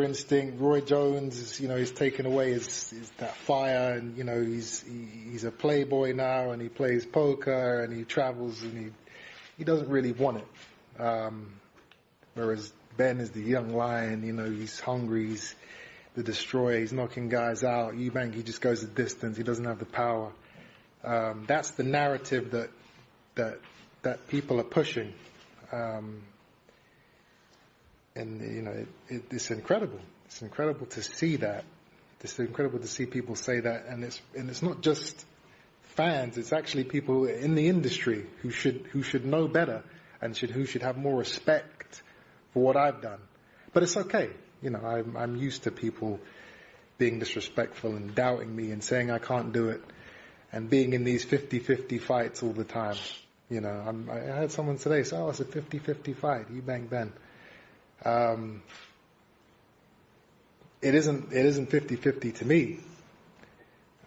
instinct. Roy Jones is, he's taken away his that fire, and he's a playboy now, and he plays poker, and he travels, and he doesn't really want it. Whereas Ben is the young lion, he's hungry, he's the destroyer, he's knocking guys out. Eubank, he just goes the distance, he doesn't have the power. That's the narrative that people are pushing. And it's incredible. It's incredible to see that. It's incredible to see people say that, and it's not just fans. It's actually people in the industry who should know better and who should have more respect for what I've done. But it's okay. I'm used to people being disrespectful and doubting me and saying I can't do it, and being in these 50-50 fights all the time. I had someone today say, "Oh, it's a 50-50 fight, Eubank Ben." It isn't 50-50 to me.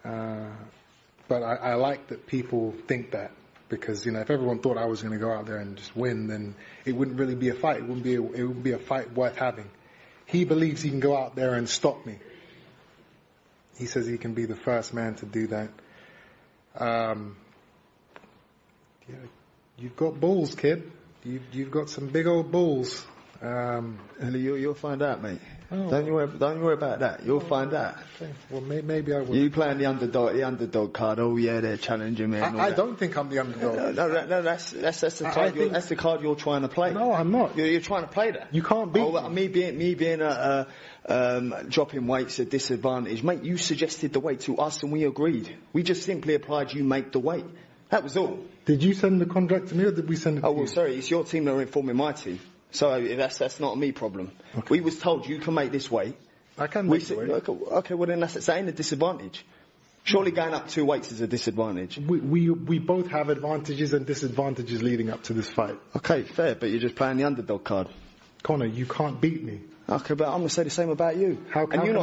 But I like that people think that, because if everyone thought I was going to go out there and just win, then it wouldn't really be a fight. It wouldn't be a fight worth having. He believes he can go out there and stop me. He says he can be the first man to do that. You've got balls, kid. You've got some big old balls. You'll find out, mate. Oh. Don't you worry about that. You'll find out. Okay. Well, maybe I will. You playing the underdog card. Oh yeah, they're challenging me. I don't think I'm the underdog. No, that's the card. That's the card you're trying to play. No, I'm not. You're trying to play that. You can't beat me being dropping weights at disadvantage, mate. You suggested the weight to us, and we agreed. We just simply applied. You make the weight. That was all. Did you send the contract to me, or did we send it to you? Oh well, sorry. It's your team that are informing my team. So that's not a me problem. Okay. We was told you can make this weight. I can make the weight. Okay, well then that ain't a disadvantage. Surely going up 2 weights is a disadvantage. We both have advantages and disadvantages leading up to this fight. Okay, fair, but you're just playing the underdog card. Conor, you can't beat me. Okay, but I'm going to say the same about you. And you're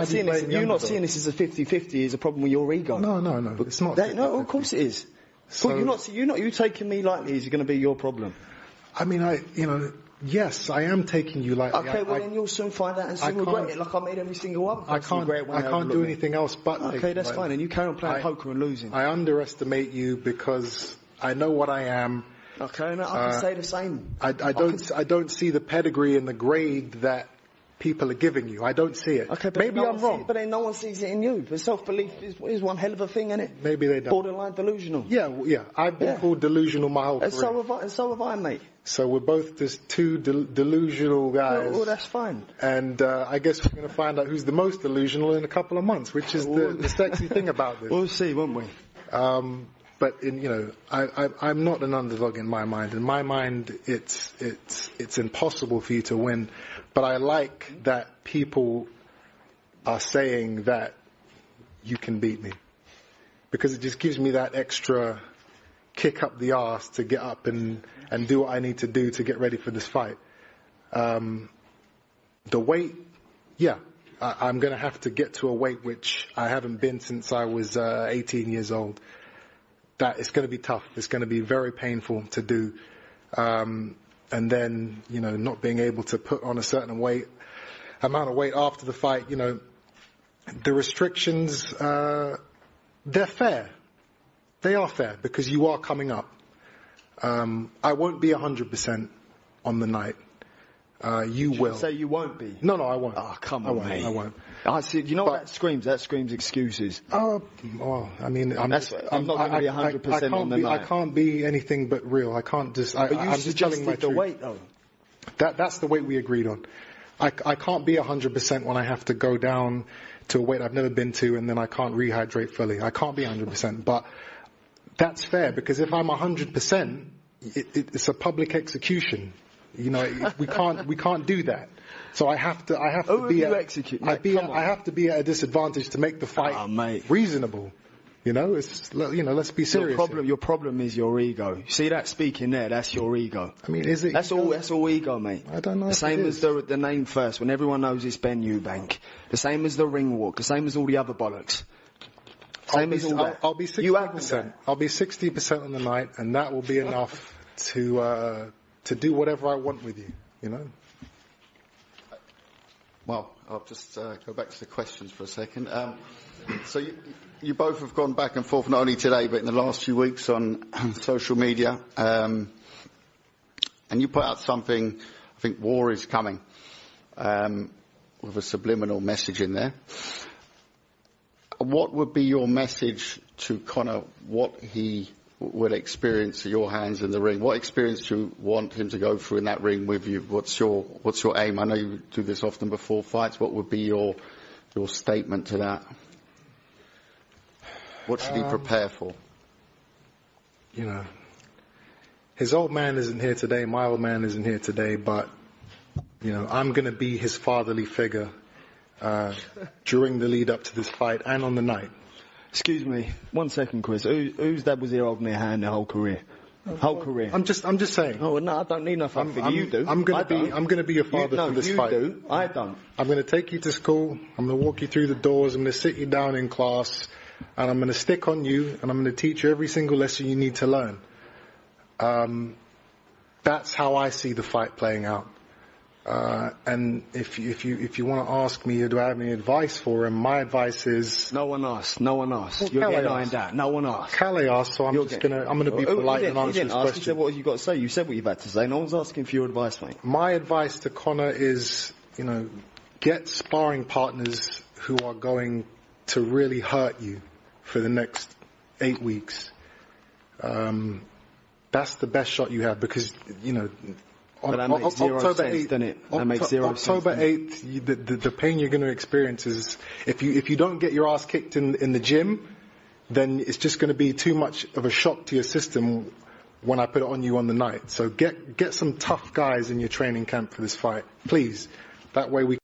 not seeing this as a 50-50 is a problem with your ego. No, it's not. No, of course it is. So you taking me lightly is going to be your problem. I mean, yes, I am taking you lightly. Okay, then you'll soon find out and soon regret it, like I made every single one. I can't do anything else but. Okay, that's fine, and you carry on playing poker and losing. I underestimate you because I know what I am. Okay, and I can say the same. I don't see the pedigree and the grade that people are giving you. I don't see it. Okay, but maybe I'm wrong. But then no one sees it in you. But self-belief is one hell of a thing, isn't it? Maybe they don't. Borderline delusional. Yeah. I've been called delusional my whole career. And so have I, mate. So we're both just two delusional guys. Well, that's fine. And I guess we're going to find out who's the most delusional in a couple of months, which is the sexy thing about this. We'll see, won't we? But I'm not an underdog in my mind. In my mind, it's impossible for you to win. But I like that people are saying that you can beat me, because it just gives me that extra kick up the arse to get up and do what I need to do to get ready for this fight. The weight, I'm going to have to get to a weight which I haven't been since I was 18 years old. That it's going to be tough. It's going to be very painful to do. And then, not being able to put on a certain amount of weight after the fight, the restrictions, they're fair. They are fair because you are coming up. I won't be 100% on the night. You will. Say you won't be. No, I won't. Oh, come on, mate. I won't. I see. That screams excuses. Well, I mean, I'm not going to be 100% on the night. I can't be anything but real. I can't just. But I'm just telling my truth. The weight, though. That's the weight we agreed on. I can't be 100% when I have to go down to a weight I've never been to, and then I can't rehydrate fully. I can't be 100%, but that's fair, because if I'm 100%, it's a public execution. We can't do that. So I have to be at a disadvantage to make the fight reasonable. Let's be serious. Your problem is your ego. See that speaking there? That's your ego. I mean, is it? That's all ego, mate. I don't know. The same as the name first, when everyone knows it's Ben Eubank. The same as the ring walk. The same as all the other bollocks. Same as all that. I'll be 60%. I'll be 60% on the night, and that will be enough to do whatever I want with you. Well, I'll just go back to the questions for a second. So you both have gone back and forth, not only today, but in the last few weeks on social media. And you put out something, I think war is coming, with a subliminal message in there. What would be your message to Conor, what he will experience at your hands in the ring? What experience do you want him to go through in that ring with you? What's your aim? I know you do this often before fights. What would be your statement to that? What should he prepare for? You know, his old man isn't here today, my old man isn't here today, but, you know, I'm going to be his fatherly figure during the lead up to this fight and on the night. Excuse me, 1 second, Chris. Whose dad was here holding their hand their whole career? I'm just saying. Oh no, I don't need no father figure. You do. I'm gonna be your father for this fight. You do. I don't. I'm gonna take you to school. I'm gonna walk you through the doors. I'm gonna sit you down in class, and I'm gonna stick on you, and I'm gonna teach you every single lesson you need to learn. That's how I see the fight playing out. And if you want to ask me, do I have any advice for him? My advice is no one asked. Well, you're getting ironed out. No one asked. Calais asked, so I'm gonna be polite and answer his question. He said, "What have you got to say?" You said what you've had to say. No one's asking for your advice, mate. My advice to Conor is, you know, get sparring partners who are going to really hurt you for the next 8 weeks. That's the best shot you have, because, you know, that makes zero sense, doesn't it? That makes zero sense. October 8th, the pain you're going to experience is, if you don't get your ass kicked in the gym, then it's just going to be too much of a shock to your system when I put it on you on the night. So get some tough guys in your training camp for this fight, please. That way we